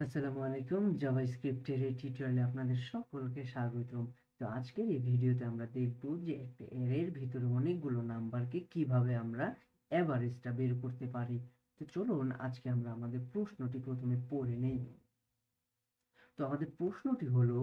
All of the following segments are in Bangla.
আসসালামু আলাইকুম। জাভাস্ক্রিপ্টের এই টিউটোরিয়ালে আপনাদের সকলকে স্বাগতম। তো আজকের এই ভিডিওতে আমরা দেখব যে একটা অ্যারের ভিতরে অনেকগুলো নাম্বারকে কিভাবে আমরা এভারেজটা বের করতে পারি। তো চলুন আজকে আমরা আমাদের প্রশ্নটি প্রথমে পড়ে নেই। তো আমাদের প্রশ্নটি হলো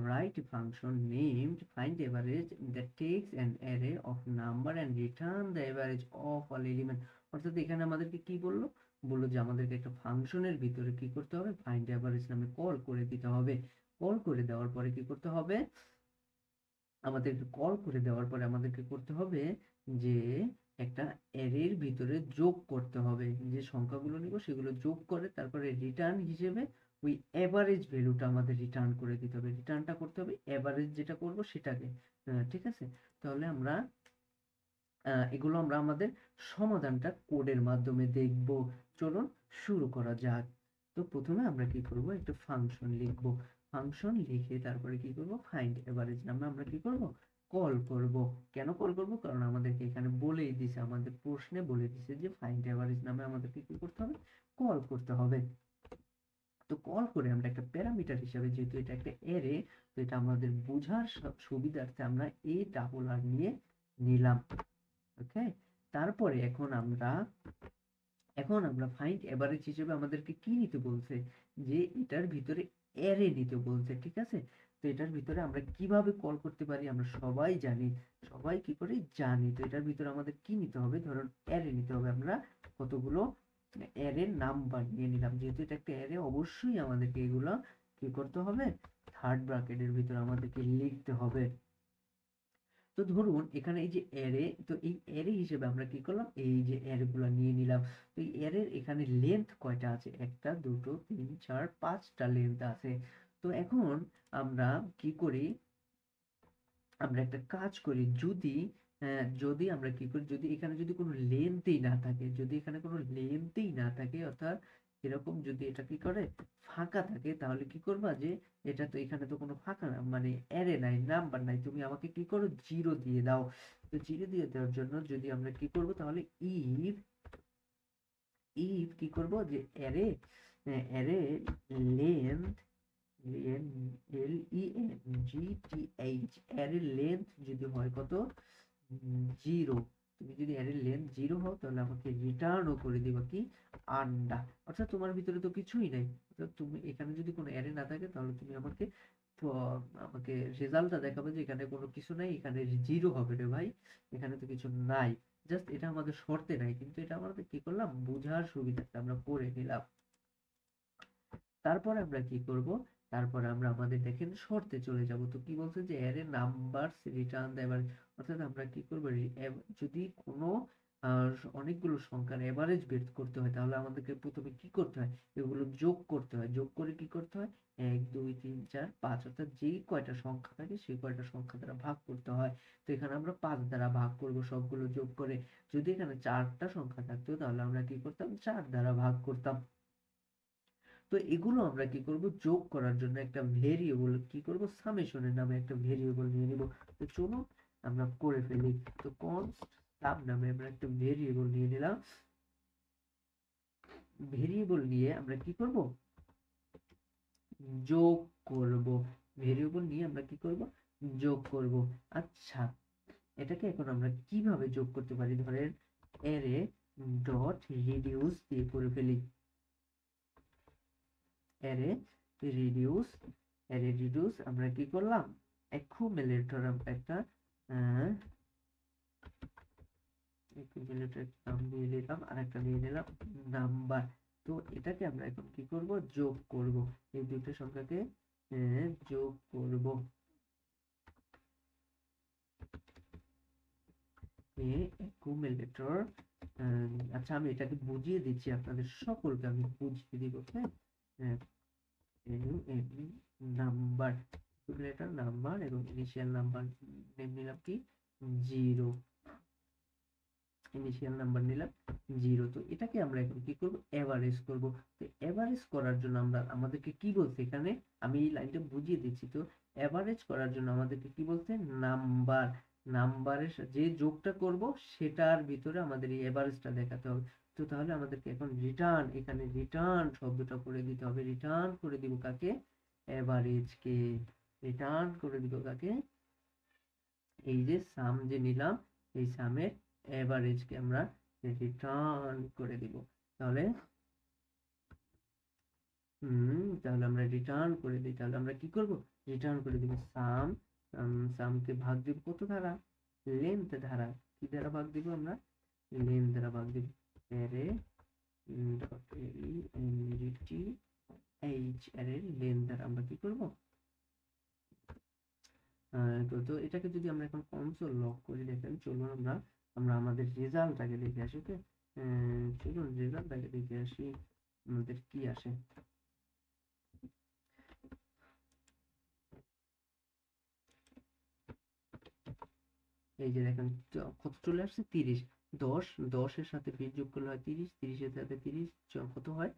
write a function named find average that takes an array of number and return the average of all element। অর্থাৎ এখানে আমাদেরকে কি বললো, বললো যে আমাদেরকে একটা ফাংশনের ভিতরে কি করতে হবে, ফাইন্ড অ্যাভারেজ নামে কল করে দিতে হবে। কল করে দেওয়ার পরে কি করতে হবে, আমাদেরকে কল করে দেওয়ার পরে আমাদেরকে করতে হবে যে একটা অ্যারের ভিতরে যোগ করতে হবে, যে সংখ্যাগুলো নিব সেগুলো যোগ করে তারপরে রিটার্ন হিসেবে ওই অ্যাভারেজ ভ্যালুটা আমাদের রিটার্ন করে দিতে হবে। রিটার্নটা করতে হবে অ্যাভারেজ যেটা করব সেটাকে। ঠিক আছে, তাহলে আমরা এগুলো আমরা আমাদের সমাধানটা কোডের মাধ্যমে দেখব। চলুন শুরু করা যাক। তো প্রথমে আমরা কি করব, একটা ফাংশন লিখব। ফাংশন লিখে তারপরে কি করব, ফাইন্ড এভারেজ নামে আমরা কি করব, কল করব। কেন কল করব, কারণ আমাদেরকে এখানে বলেই দিছে, আমাদের প্রশ্নে বলে দিছে যে ফাইন্ড এভারেজ নামে আমাদেরকে কি করতে হবে, কল করতে হবে। তো কল করে আমরা একটা প্যারামিটার হিসাবে, যেহেতু এটা একটা অ্যারে, তো এটা আমাদের বোঝার সুবিধার্থে আমরা এ ডাবল আর নিয়ে নিলাম। ওকে, তারপরে এখন আমরা ফাইন্ড এভারেজ হিসেবে আমাদেরকে কি নিতে বলছে, যে এটার ভিতরে অ্যারে নিতে বলছে। ঠিক আছে, তো এটার ভিতরে আমরা কিভাবে কল করতে পারি আমরা সবাই জানি, সবাই কি করে জানি। তো এটার ভিতরে আমাদের কি নিতে হবে, ধরুন অ্যারে নিতে হবে। আমরা কতগুলো অ্যারে নাম্বার নিয়ে নিলাম, যেহেতু এটা একটা অ্যারে অবশ্যই আমাদেরকে এগুলো কি করতে হবে, থার্ড ব্র্যাকেটের ভিতরে আমাদেরকে লিখতে হবে। তো ধরুন এখানে এই যে অ্যারে, তো এই অ্যারে হিসেবে আমরা কি করলাম, এই যে অ্যারেগুলো নিয়ে নিলাম। তো এই অ্যারের এখানে লেন্থ কয়টা আছে, একটা দুটো তিন চার পাঁচটা লেন্থ আছে। তো এখন আমরা কি করি, আমরা একটা কাজ করি, যদি আমরা কি করি, যদি এখানে যদি কোনো লেন্থই না থাকে, যদি এখানে কোনো লেন্থই না থাকে, অর্থাৎ এরকম যদি এটা কি করে ফাঁকা থাকে, তাহলে কি করবা, যে এটা তো এখানে তো কোনো ফাঁকা না, মানে অ্যারে নাই, নাম্বার নাই, তুমি আমাকে কি করো, জিরো দিয়ে দাও। তো জিরো দিয়ে দেওয়ার জন্য যদি আমরা কি করব, তাহলে ইফ ইফ কি করব, যে array array length, N L E N G T H, array length যদি হয় কত, জিরো। তুমি যদি অ্যারের লেন্থ জিরো হও, তাহলে আমাকে রিটার্নও করে দিবা কি, আন্ডা। অর্থাৎ তোমার ভিতরে তো কিছুই নাই, অর্থাৎ তুমি এখানে যদি কোনো অ্যারে না থাকে, তাহলে তুমি আমাকে আমাকে রেজাল্টটা দেখাবে যে এখানে কোনো কিছু নাই, এখানে জিরো হবে রে ভাই, এখানে তো কিছু নাই। জাস্ট এটা আমাদের শর্তে নাই, কিন্তু এটা আমাদের কি করলাম, বোঝার সুবিধাটা আমরা করে নিলাম। তারপরে আমরা কি করব, তারপরে আমরা আমাদের দেখেন শর্তে চলে যাব। তো কি বলছে, যে array numbers return the average. অর্থাৎ আমরা কি করব, যদি কোনো অনেকগুলো সংখ্যার এভারেজ বের করতে হয়, তাহলে আমাদেরকে প্রথমে কি করতে হয়, এগুলো যোগ করতে হয়। যোগ করে কি করতে হয়, 1 2 3 4 5, অর্থাৎ যেই কয়টা সংখ্যা থাকে সেই কয়টা সংখ্যা দ্বারা ভাগ করতে হয়। তো এখানে আমরা 5 দ্বারা ভাগ করব সবগুলো যোগ করে। যদি এখানে 4টা সংখ্যা থাকতো, তাহলে আমরা কি করতাম, 4 দ্বারা ভাগ করতাম। তো এগুলো আমরা কি করব, যোগ করার জন্য একটা ভেরিয়েবল কি করব, সামেশনের নামে একটা ভেরিয়েবল নিয়ে নিব। তো চলুন আমরা করে ফেলি। তো কনস্ট সাম নামে আমরা একটা ভেরিয়েবল নিয়ে নিলাম। ভেরিয়েবল নিয়ে আমরা কি করব, যোগ করব। ভেরিয়েবল নিয়ে আমরা কি করব, যোগ করব। আচ্ছা, এটাকে এখন আমরা কিভাবে যোগ করতে পারি, ধরেন অ্যারে ডট রিডিউস দিয়ে করে ফেলি। অ্যারে রিডিউস, অ্যারে রিডিউস আমরা কি করলাম, অ্যাকুমুলেটর একটা অ্যাকুমুলেটর নাম দিয়ে দিলাম, আর একটা নিয়ে নিলাম নাম্বার। তো এটাকে আমরা এখন কি করব, যোগ করব। এই দুটো সংখ্যাকে যোগ করব। অ্যাকুমুলেটর, আচ্ছা আমি এটাকে বুঝিয়ে দিচ্ছি, আপনাদের সকলকে আমি বুঝিয়ে দিব। হ্যাঁ, নাম্বার, অ্যাকুমুলেটর নাম্বার এবং ইনিশিয়াল নাম্বার নেম নিলাম কি, জিরো। ইনিশিয়াল নাম্বার নিলাম জিরো। তো এটাকে আমরা এখন কি করব, এভারেজ করব। তো এভারেজ করার জন্য আমরা আমাদেরকে কি বলছে এখানে, আমি এই লাইনটা বুঝিয়ে দিচ্ছি। তো এভারেজ করার জন্য আমাদেরকে কি বলছে, নাম্বারের যে যোগটা করব সেটার ভিতরে আমাদের এই এভারেজটা দেখাতে হবে। তো তাহলে আমাদেরকে এখন রিটার্ন, এখানে রিটার্ন শব্দটা করে দিতে হবে। রিটার্ন করে দিব কাকে? অ্যাভারেজকে। রিটার্ন করে দিব কাকে? এই যে সাম যে নিলাম, এই সামের অ্যাভারেজকে আমরা রিটার্ন করে দিব। তাহলে তাহলে আমরা রিটার্ন করে দিই। তাহলে আমরা কি করব? রিটার্ন করে দিব সাম। সামকে ভাগ দিব কত দ্বারা? লেন্থ দ্বারা। কি দ্বারা ভাগ দিব আমরা? লেন্থ দ্বারা ভাগ দিব। Array dot L E N G T H, array length দ্বারা আমরা কি করব? তো এটাকে যদি আমরা এখন কনসোল লক করি, দেখেন চলুন আমরা আমরা আমাদের রেজাল্টটাকে দেখে আসি। ওকে, চলুন রেজাল্টটাকে দেখে আসি আমাদের কি আসে। এই যে দেখেন কত চলে আসছে? 30। 10 এর সাথে 20 যোগ করলে হয় 30, 30 এর সাথে 30 কত হয়?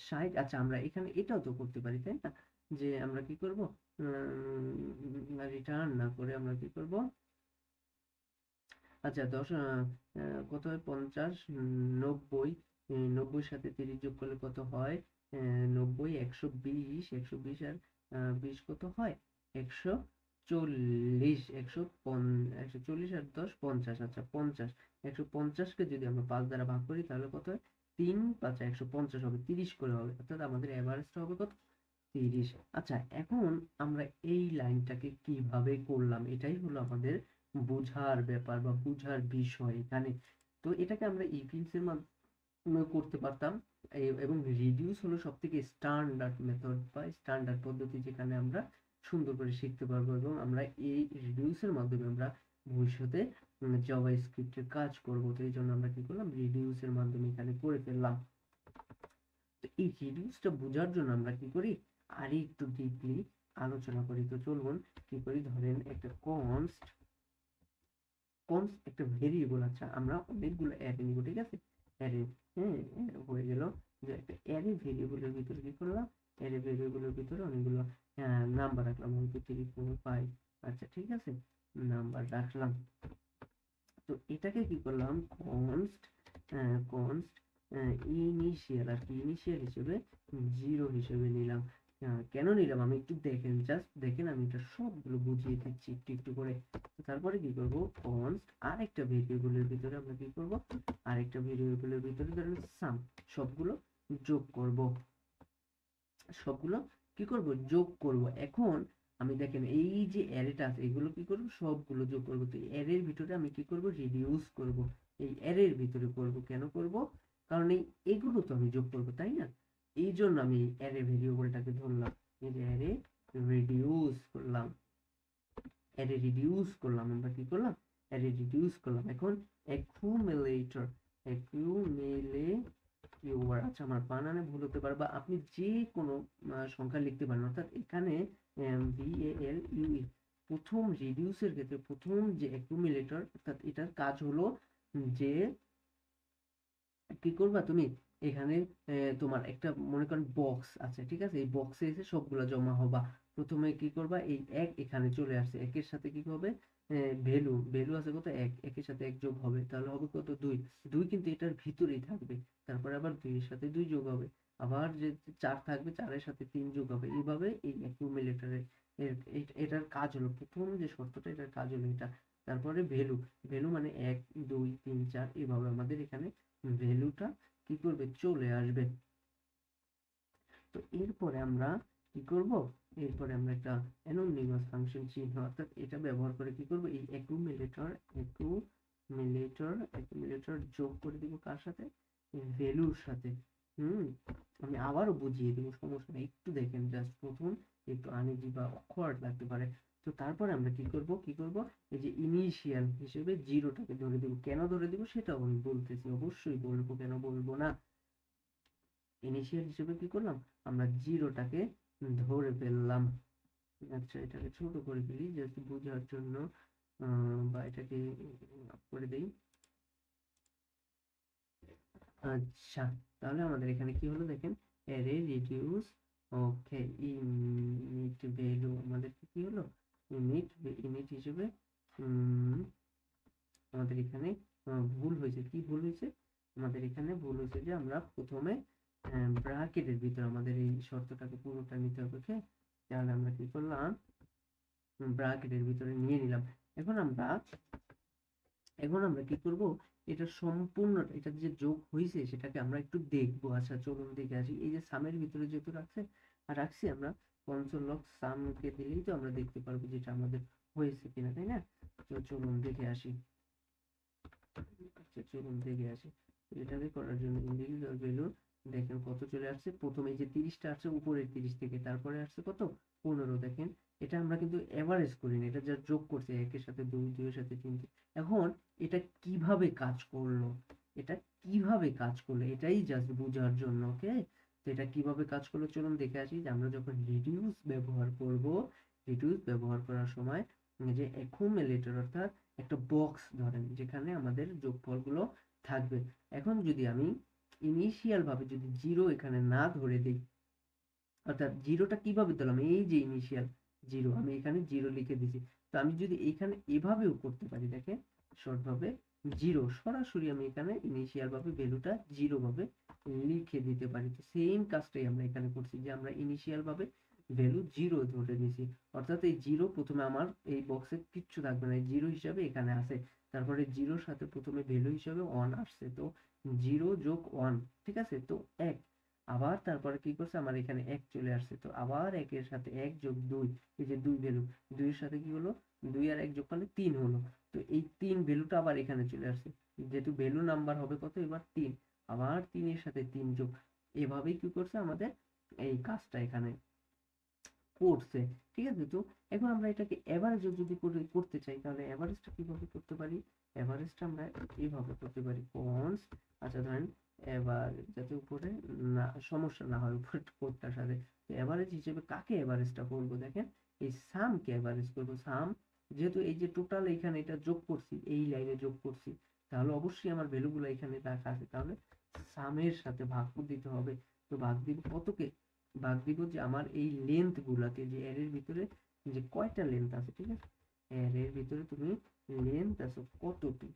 60। আচ্ছা, আমরা এখানে এটাও তো করতে পারি, তাই না? যে আমরা কি করব? রিটার্ন না করে আমরা কি করব? আচ্ছা, 10 কত হয়? 50, 90। 90 সাথে 30 যোগ করলে কত হয়? 90, 120। 120 আর 20 কত হয়? 140। 140 আর 10 50। আচ্ছা, 50। 150 কে যদি আমরা 5 দ্বারা ভাগ করি তাহলে কত হয়? 3 5 150 হবে, 30 করে হবে। অর্থাৎ আমাদের এভারেজটা হবে কত? 30। আচ্ছা, এখন আমরা এই লাইনটাকে কিভাবে করলাম, এটাই হলো আমাদের বোঝার ব্যাপার বা বোঝার বিষয় এখানে। তো এটাকে আমরা ইফিক্স এর মাধ্যমে করতে পারতাম। এবং রিডিউস হলো সব থেকে স্ট্যান্ডার্ড মেথড বা স্ট্যান্ডার্ড পদ্ধতি, যেখানে আমরা সুন্দর করে শিখতে পারবো এবং আমরা এই রিডিউসের মাধ্যমে আমরা ভবিষ্যতে জাভা স্ক্রিপ্টের কাজ করবো। তো এই জন্য আমরা কি করলাম? রিডিউসের মাধ্যমে এখানে করে ফেললাম। তো এই রিডিউসটা বোঝার জন্য আমরা কি করি? আর একটু ডিপলি আলোচনা করি। তো চলুন কি করি, ধরেন একটা কনস্ট একটা ভেরিয়েবল। আচ্ছা, আমরা অনেকগুলো অ্যারে নিব, ঠিক আছে? অ্যারে, হ্যাঁ, হয়ে গেল যে একটা অ্যারে ভেরিয়েবলের ভিতরে কি করলাম? অ্যারে ভেরিয়েবলের ভিতরে অনেকগুলো নাম্বার রাখলাম, 1 2 3 4 5। আচ্ছা, ঠিক আছে, নাম্বার রাখলাম। তো এটাকে কি করলাম? কনস্ট ইনিশিয়াল, আর কি ইনিশিয়াল হিসেবে 0 হিসেবে নিলাম। কেন নিলাম আমি একটু দেখেন, জাস্ট দেখেন, আমি এটা সবগুলো বুঝিয়ে দিচ্ছি একটু একটু করে। তো তারপরে কি করব? কনস্ট আরেকটা ভেরিয়েবলের ভিতরে আমরা কি করব? আরেকটা ভেরিয়েবলের ভিতরে ধরেন সাম, সবগুলো যোগ করব। সবগুলো কি করব? যোগ করব। এখন আমি দেখেন এই যে অ্যারেটা আছে এগুলো কি করব? সবগুলো যোগ করব। তো অ্যারের ভিতরে আমি কি করব? রিডিউস করব। এই অ্যারের ভিতরে করব। কেন করব? কারণ এগুলো তো আমি যোগ করব, তাই না? এই জন্য আমি অ্যারে ভেরিয়েবলটাকে ধরলাম। এই যে অ্যারে রিডিউস করলাম, অ্যারে রিডিউস করলাম। আমরা কি করলাম? অ্যারে রিডিউস করলাম। এখন অ্যাকুমুলেটর, অ্যাকুমুলেটর। আচ্ছা, আমার বানানে ভুল হতে পারে, বা আপনি যে কোনো সংখ্যা লিখতে পারেন। অর্থাৎ এখানে VALUE প্রথম রিডিউসের ক্ষেত্রে প্রথম যে অ্যাকুমুলেটর, অর্থাৎ এটার কাজ হলো যে কি করবা তুমি? এখানে তোমার একটা মনে করেন বক্স আছে, ঠিক আছে? এই বক্সে এসে সবগুলা জমা হবা। প্রথমে কি করবা? এই এক এখানে চলে আসছে, একের সাথে কি হবে? ভ্যালু ভ্যালু আছে কত? এক, একের সাথে এক যোগ হবে, তাহলে হবে কত? দুই। দুই কিন্তু এটার ভিতরেই থাকবে। তারপরে আবার দুইয়ের সাথে দুই যোগ হবে, আবার যে চার থাকবে, চারের সাথে তিন যোগ হবে। এইভাবে এই অ্যাকুমুলেটরের এটার কাজ হলো, প্রথম যে শর্তটা, এটার কাজ হলো এটা। তারপরে ভ্যালু, ভ্যালু মানে এক, দুই, তিন, চার, এভাবে আমাদের এখানে ভ্যালুটা কি করবে? চলে আসবে। তো এরপরে আমরা কি করব? এরপরে আমরা একটা অ্যানোনিমাস ফাংশন চিহ্ন, অর্থাৎ এটা ব্যবহার করে কি করব? এই অ্যাকুমুলেটর যোগ করে দিব কার সাথে? ভ্যালুর সাথে। আমি আবারও বুঝিয়ে দেবো, সমস্যা নেই, একটু দেখেন জাস্ট। প্রথম একটু আনইজি বা অকওয়ার্ড লাগতে পারে। তো তারপরে আমরা কি করব? এই যে ইনিশিয়াল হিসেবে জিরোটাকে ধরে দিব। কেন ধরে দিব সেটাও আমি বলতেছি, অবশ্যই বলবো, কেন বলবো না। ইনিশিয়াল হিসেবে কি করলাম? আমরা জিরোটাকে ধরে ফেললাম। আচ্ছা, এটাকে ছোট করে ফেলি জাস্ট বোঝার জন্য, বা এটাকে করে দেই। আচ্ছা, তাহলে আমাদের এখানে কি হলো দেখেন? অ্যারে রিডিউস, ওকে, ইনিট ভ্যালু আমাদের কি হলো? ইনিট হিসেবে আমাদের এখানে ভুল হয়েছে। কি ভুল হয়েছে? আমাদের এখানে প্রথমে ব্র্যাকেটের ভিতরে আমাদের এই শর্তটাকে পুরোটা নিতে হবে। ওকে, তাহলে আমরা কি করলাম, ব্র্যাকেটের ভিতরে নিয়ে নিলাম। এখন আমরা কি করব, এটা সম্পূর্ণ এটা যে যোগ হয়েছে সেটাকে আমরা একটু দেখবো। আচ্ছা চলুন দেখে আসি। এই যে সামের ভিতরে যেহেতু রাখছি আমরা, কনসোল লগ সামকে দিলেই তো আমরা দেখতে পারবো যেটা আমাদের হয়েছে কিনা, তাই না? তো চলুন দেখে আসি। আচ্ছা চলুন দেখে আসি। এটাকে করার জন্য ইন্ডিভিজুয়াল ভ্যালু দেখেন কত চলে আসছে। প্রথমে এই যে 30টা আসছে উপরের 30 থেকে, তারপরে আসছে কত, 15। দেখেন এটা আমরা কিন্তু এভারেজ করিনি, এটা যা যোগ করছে, একের সাথে 2, 2 এর সাথে 3। এখন এটা কিভাবে কাজ করলো, এটা কিভাবে কাজ করলো এটাই জাস্ট বোঝার জন্য। ওকে, তো এটা কিভাবে কাজ করলো চলুন দেখে আসি। যে আমরা যখন রিডিউস ব্যবহার করব, রিডিউস ব্যবহার করার সময় যে অ্যাকুমুলেটর অর্থাৎ একটা বক্স ধরেন যেখানে আমাদের যোগফলগুলো থাকবে। এখন যদি আমি ইনিশিয়াল ভাবে যদি জিরো এখানে না ধরে দিই, অর্থাৎ জিরোটা কিভাবে দিলাম, এই যে ইনিশিয়াল জিরো আমি এখানে জিরো লিখে দিছি। তো আমি যদি এখানে এভাবেও করতে পারি, দেখেন শর্ট ভাবে জিরো, সরাসরি আমি এখানে ইনিশিয়াল ভাবে ভ্যালুটা জিরো ভাবে লিখে দিতে পারি। তো সেম কাজটাই আমরা এখানে করছি, যে আমরা ইনিশিয়াল ভাবে ভ্যালু জিরো ধরে দিয়েছি। অর্থাৎ এই জিরো প্রথমে আমার এই বক্সে কিচ্ছু থাকবে না, জিরো হিসাবে এখানে আসে। তারপরে জিরোর সাথে প্রথমে ভ্যালু হিসাবে ওয়ান আসছে, তো জিরো যোগ ওয়ান, ঠিক আছে, তো এক। আবার তারপরে কি করছে, আমার এখানে এক চলে আসছে, তো আবার একের সাথে এক যোগ দুই, এই যে দুই ভ্যালু, দুইয়ের সাথে কি হলো, দুই আর এক যোগ করলে তিন হলো। তো এই তিন ভ্যালুটা আবার এখানে চলে আসছে, যেহেতু ভ্যালু নাম্বার হবে কত এবার তিন, আবার তিনের সাথে তিন যোগ। এভাবেই কি করছে আমাদের এই কাজটা এখানে করছে। ঠিক আছে, তো এখন আমরা এটাকে এভারেজও যদি করতে চাই, তাহলে এভারেজটা কিভাবে করতে পারি, এভারেজটা আমরা এইভাবে করতে পারি কনস, আচ্ছা ধরেন এবার যাতে উপরে না সমস্যা না হয় উপরে কোডটার সাথে। তো এভারেজ হিসেবে কাকে এভারেজটা করব, দেখেন এই সামকে এভারেজ করব। সাম যেহেতু এই যে টোটাল এখানে এটা যোগ করছি, এই লাইনে যোগ করছি, তাহলে অবশ্যই আমার ভ্যালুগুলো এখানে রাখা আছে, তাহলে সামের সাথে ভাগ দিতে হবে। তো ভাগ দিব কতকে, ভাগ দিব যে আমার এই লেন্থ গুলাকে, যে অ্যারের ভিতরে যে কয়টা লেন্থ আছে, ঠিক আছে, অ্যারের ভিতরে তুমি লেন্থ আছে কতটি,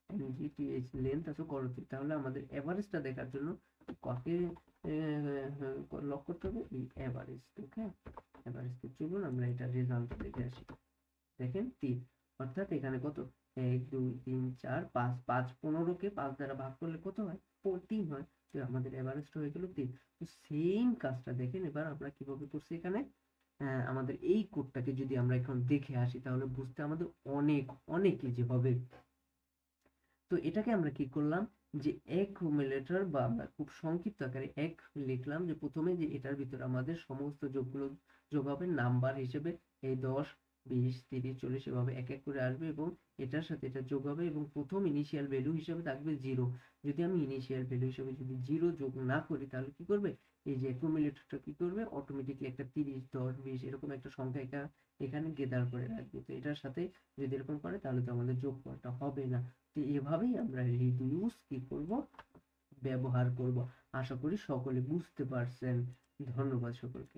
এনজিটিএইচ লেন্থ আছে কতটি, তাহলে আমাদের এভারেজটা দেখার জন্য কাকে লক করতে হবে, এই এভারেজ। ওকে, এভারেজ। চলুন আমরা এটা রেজাল্ট দেখে আসি। দেখেন 3, অর্থাৎ এখানে কত, 1 2 3 4 5, 5 15কে 5 দ্বারা ভাগ করলে কত হয়, 3 হয়। তো আমাদের এভারেজটা হয়ে গেল 3। তো সেম কাজটা দেখেন এবার আমরা কিভাবে করছি এখানে। আমাদের এই কোডটাকে যদি আমরা এখন দেখে আসি, তাহলে বুঝতে আমাদের অনেক অনেক ইজি হবে। তো এটাকে আমরা কি করলাম, যে অ্যাকুমুলেটর বা আমরা খুব সংক্ষিপ্ত আকারে এক লিখলাম, যে প্রথমে যে এটার ভিতরে আমাদের সমস্ত যোগগুলো যোগ হবে নাম্বার হিসেবে, এই 10 20 30 40 এভাবে এক এক করে আসবে, এবং এটার সাথে এটা যোগ হবে, এবং প্রথম ইনিশিয়াল ভ্যালু হিসেবে থাকবে জিরো। যদি আমি ইনিশিয়াল ভ্যালু হিসেবে যদি জিরো যোগ না করি, তাহলে কি করবে, এই যে অ্যাকুমুলেটরটা কি করবে, অটোমেটিকলি একটা 30 10 20 এরকম একটা সংখ্যা এখানে গেদার করে রাখবে। তো এটার সাথে যদি এরকম করে, তাহলে তো আমাদের যোগ করাটা হবে না। তো এভাবেই আমরা রিডিউস কি করব, ব্যবহার করব। আশা করি সকলে বুঝতে পারছেন। ধন্যবাদ সকলকে।